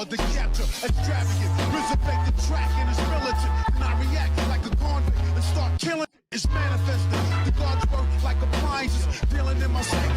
hard to capture. Extravagant, resurrect the track and it's militant. And I react like a convict and start killing. It's manifesting. The gods work like appliances, dealing in my psyche.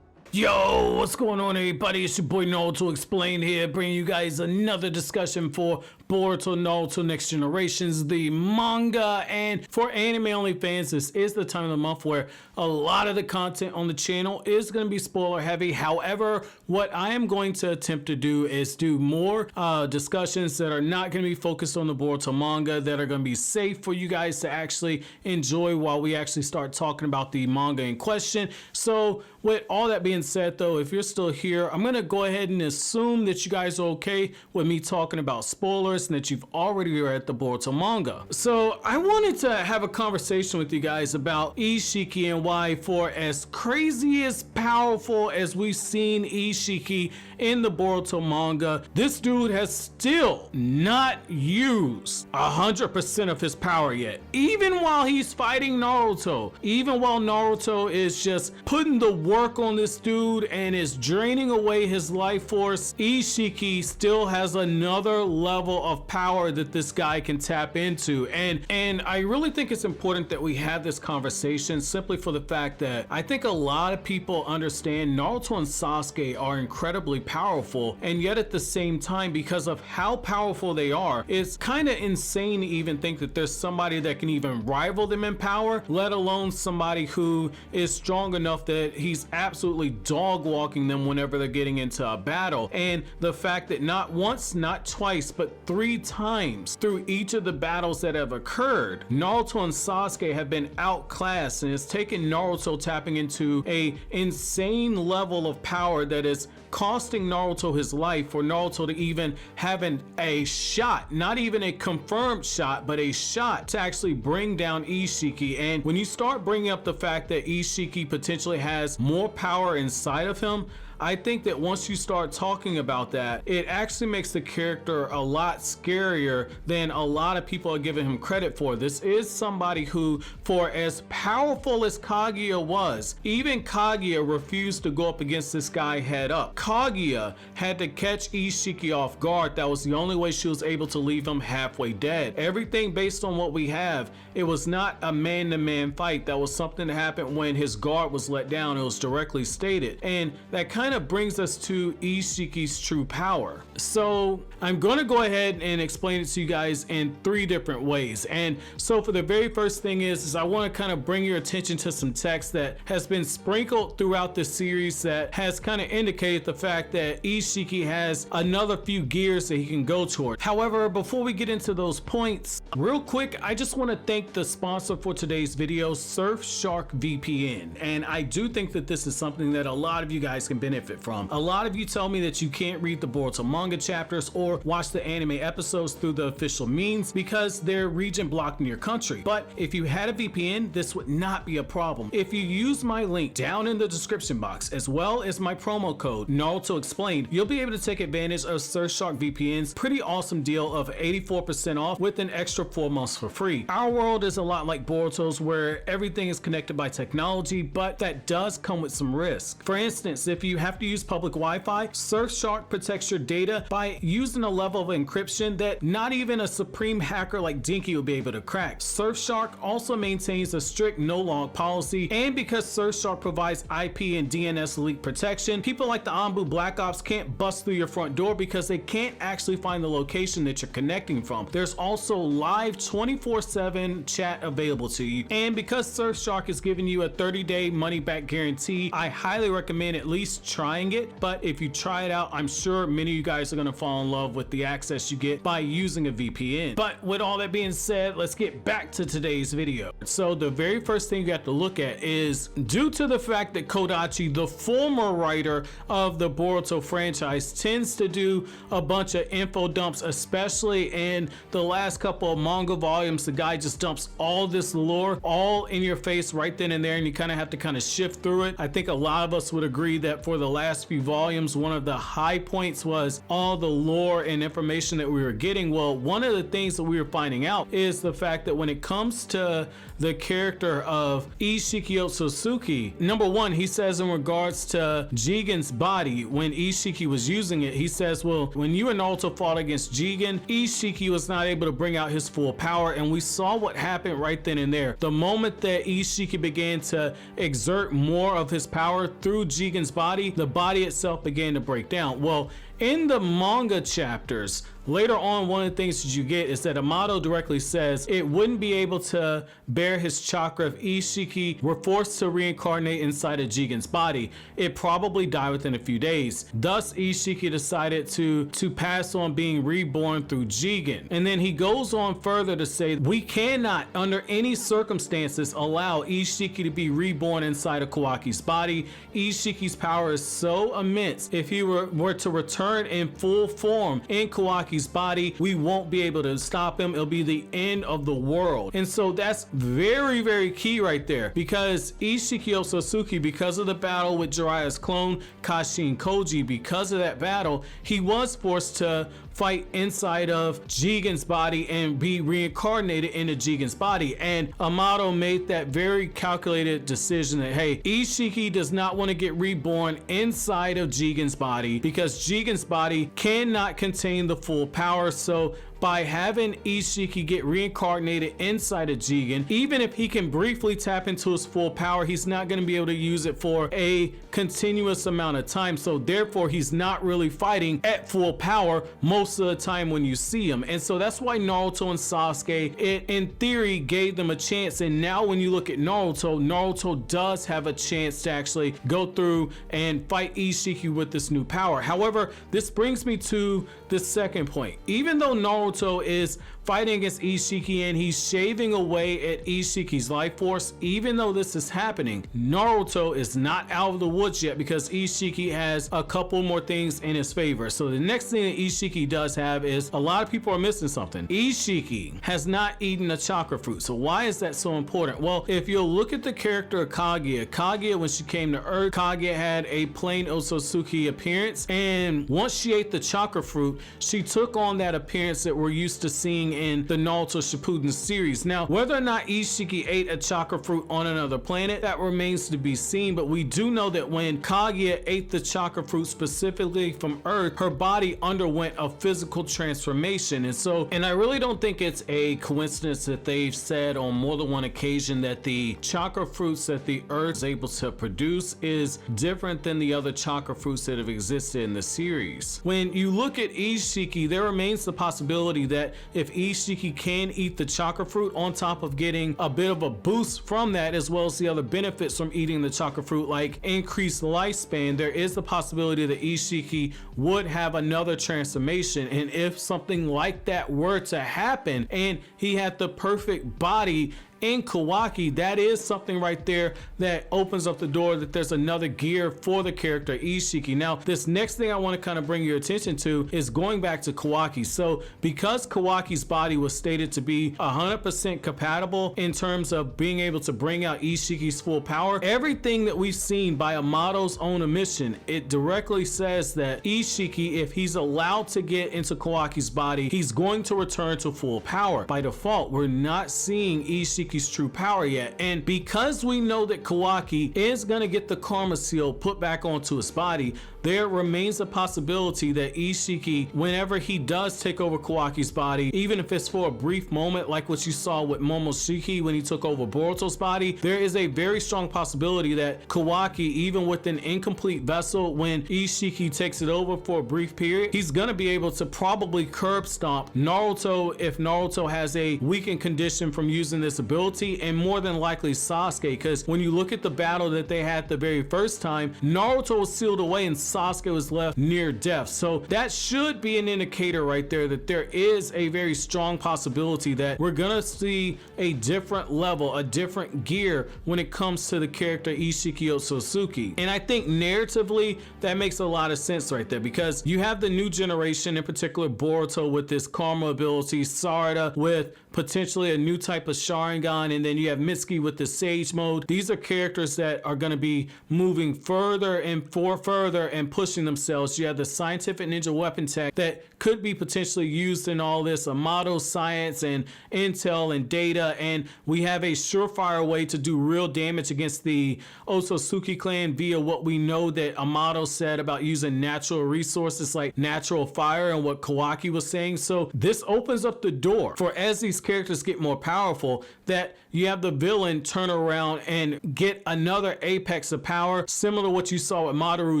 Yo, what's going on, everybody? It's your boy Naruto Explained here, bringing you guys another discussion for Boruto Naruto Next Generations, the manga. And for anime only fans, this is the time of the month where a lot of the content on the channel is going to be spoiler heavy. However, what I am going to attempt to do is do more discussions that are not going to be focused on the Boruto manga, that are going to be safe for you guys to actually enjoy while we actually start talking about the manga in question. So with all that being said, though, if you're still here, I'm going to go ahead and assume that you guys are okay with me talking about spoilers and that you've already read the Boruto manga. So I wanted to have a conversation with you guys about Isshiki and why, for as crazy as powerful as we've seen Isshiki in the Boruto manga, this dude has still not used 100% of his power yet. Even while he's fighting Naruto, even while Naruto is just putting the work on this dude and is draining away his life force, Isshiki still has another level of power that this guy can tap into. And I really think it's important that we have this conversation simply for the fact that I think a lot of people understand Naruto and Sasuke are incredibly powerful, and yet at the same time, because of how powerful they are, it's kind of insane to even think that there's somebody that can even rival them in power, let alone somebody who is strong enough that he's absolutely dog walking them whenever they're getting into a battle. And the fact that not once, not twice, but 3 times through each of the battles that have occurred, Naruto and Sasuke have been outclassed, and it's taken Naruto tapping into a insane level of power that is costing Naruto his life, for Naruto to even having a shot, not even a confirmed shot, but a shot to actually bring down Isshiki. And when you start bringing up the fact that Isshiki potentially has more power inside of him, I think that once you start talking about that, it actually makes the character a lot scarier than a lot of people are giving him credit for. This is somebody who, for as powerful as Kaguya was, even Kaguya refused to go up against this guy head up. Kaguya had to catch Isshiki off guard. That was the only way she was able to leave him halfway dead. Everything based on what we have, it was not a man-to-man fight. That was something that happened when his guard was let down. It was directly stated. And that kind of brings us to Isshiki's true power. So I'm going to go ahead and explain it to you guys in 3 different ways. And so for the very first thing is I want to kind of bring your attention to some text that has been sprinkled throughout the series that has kind of indicated the fact that Isshiki has another few gears that he can go toward. However, before we get into those points, real quick, I just want to thank the sponsor for today's video, Surfshark VPN. And I do think that this is something that a lot of you guys can benefit from. A lot of you tell me that you can't read the Boruto manga chapters or watch the anime episodes through the official means because they're region blocked in your country. But if you had a VPN, this would not be a problem. If you use my link down in the description box, as well as my promo code Naruto Explained, you'll be able to take advantage of Surfshark VPN's pretty awesome deal of 84% off with an extra 4 months for free. Our world is a lot like Boruto's, where everything is connected by technology, but that does come with some risk. For instance, if you have to use public Wi-Fi, Surfshark protects your data by using a level of encryption that not even a supreme hacker like Dinky will be able to crack. Surfshark also maintains a strict no-log policy, and because Surfshark provides IP and DNS leak protection, people like the Anbu Black Ops can't bust through your front door because they can't actually find the location that you're connecting from. There's also live 24/7 chat available to you, and because Surfshark is giving you a 30-day money-back guarantee, I highly recommend at least trying it. But if you try it out, I'm sure many of you guys are going to fall in love with the access you get by using a VPN. But with all that being said, let's get back to today's video. So the very first thing you have to look at is, due to the fact that Kodachi, the former writer of the Boruto franchise, tends to do a bunch of info dumps, especially in the last couple 12 manga volumes, the guy just dumps all this lore all in your face right then and there, and you kind of have to kind of shift through it. I think a lot of us would agree that for the last few volumes, one of the high points was all the lore and information that we were getting. Well, one of the things that we were finding out is the fact that when it comes to the character of Isshiki Otsutsuki, number one, he says in regards to Jigen's body, when Isshiki was using it, he says, well, when you and Naruto fought against Jigen, Isshiki was not able to bring out his full power, and we saw what happened right then and there. The moment that Isshiki began to exert more of his power through Jigen's body, the body itself began to break down. Well, in the manga chapters, later on, one of the things that you get is that Amato directly says it wouldn't be able to bear his chakra if Isshiki were forced to reincarnate inside of Jigen's body. It'd probably die within a few days. Thus, Isshiki decided to pass on being reborn through Jigen. And then he goes on further to say, we cannot, under any circumstances, allow Isshiki to be reborn inside of Kawaki's body. Ishiki's power is so immense, if he were to return in full form in Kawaki's body, we won't be able to stop him. It'll be the end of the world. And so that's very, very key right there, because Isshiki Otsutsuki, because of the battle with Jiraiya's clone Kashin Koji, because of that battle, he was forced to fight inside of Jigen's body and be reincarnated into Jigen's body. And Amato made that very calculated decision that, hey, Isshiki does not want to get reborn inside of Jigen's body because Jigen's body cannot contain the full power. So by having Isshiki get reincarnated inside of Jigen, even if he can briefly tap into his full power, he's not going to be able to use it for a continuous amount of time. So therefore, he's not really fighting at full power most of the time when you see him. And so that's why Naruto and Sasuke, it in theory gave them a chance. And now when you look at Naruto does have a chance to actually go through and fight Isshiki with this new power. However, this brings me to the second point. Even though Naruto is fighting against Isshiki and he's shaving away at Ishiki's life force, even though this is happening, Naruto is not out of the woods yet, because Isshiki has a couple more things in his favor. So the next thing that Isshiki does have is, a lot of people are missing something. Isshiki has not eaten a chakra fruit. So why is that so important? Well, if you'll look at the character of Kaguya, when she came to Earth, Kaguya had a plain Otsutsuki appearance, and once she ate the chakra fruit, she took on that appearance that we're used to seeing in the Naruto Shippuden series. Now, whether or not Isshiki ate a chakra fruit on another planet, that remains to be seen, but we do know that when Kaguya ate the chakra fruit specifically from Earth, her body underwent a physical transformation. And I really don't think it's a coincidence that they've said on more than one occasion that the chakra fruits that the Earth is able to produce is different than the other chakra fruits that have existed in the series. When you look at Isshiki, there remains the possibility that if Isshiki can eat the chakra fruit, on top of getting a bit of a boost from that, as well as the other benefits from eating the chakra fruit, like increased lifespan, there is the possibility that Isshiki would have another transformation. And if something like that were to happen and he had the perfect body in Kawaki, that is something right there that opens up the door that there's another gear for the character Isshiki. Now, this next thing I want to kind of bring your attention to is going back to Kawaki. So because Kawaki's body was stated to be 100% compatible in terms of being able to bring out Ishiki's full power, everything that we've seen by Amato's own admission, it directly says that Isshiki, if he's allowed to get into Kawaki's body, he's going to return to full power. By default, we're not seeing Ishiki's true power yet. And because we know that Kawaki is going to get the karma seal put back onto his body, there remains a possibility that Isshiki, whenever he does take over Kawaki's body, even if it's for a brief moment, like what you saw with Momoshiki when he took over Boruto's body, there is a very strong possibility that Kawaki, even with an incomplete vessel, when Isshiki takes it over for a brief period, he's going to be able to probably curb stomp Naruto if Naruto has a weakened condition from using this ability, and more than likely Sasuke, because when you look at the battle that they had the very first time, Naruto was sealed away and Sasuke was left near death. So that should be an indicator right there that there is a very strong possibility that we're gonna see a different level, a different gear when it comes to the character Isshiki Otsutsuki. And I think narratively that makes a lot of sense right there, because you have the new generation, in particular Boruto with this karma ability, Sarada with potentially a new type of Sharingan, and then you have Mitsuki with the Sage mode. These are characters that are going to be moving further and further and pushing themselves. You have the scientific ninja weapon tech that could be potentially used in all this, Amato science and intel and data, and we have a surefire way to do real damage against the Otsutsuki clan via what we know that Amato said about using natural resources like natural fire and what Kawaki was saying. So this opens up the door for, as these characters get more powerful, that you have the villain turn around and get another apex of power, similar to what you saw with Madara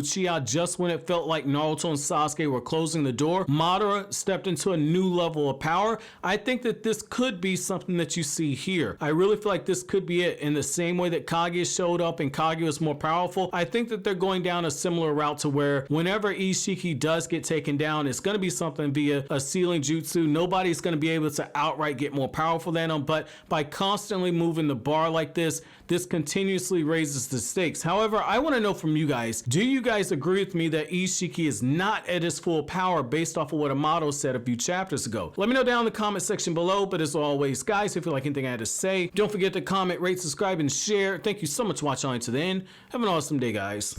Uchiha. Just when it felt like Naruto and Sasuke were closing the door, Madara stepped into a new level of power. I think that this could be something that you see here. I really feel like this could be it. In the same way that Kage showed up and Kage was more powerful, I think that they're going down a similar route to where whenever Isshiki does get taken down, it's going to be something via a sealing jutsu. Nobody's going to be able to outright get more powerful than them, but by constantly moving the bar like this continuously raises the stakes. However, I want to know from you guys, do you guys agree with me that Isshiki is not at his full power based off of what Amato said a few chapters ago? Let me know down in the comment section below, but as always, guys, if you like anything I had to say, don't forget to comment, rate, subscribe, and share. Thank you so much for watching on to the end. Have an awesome day, guys.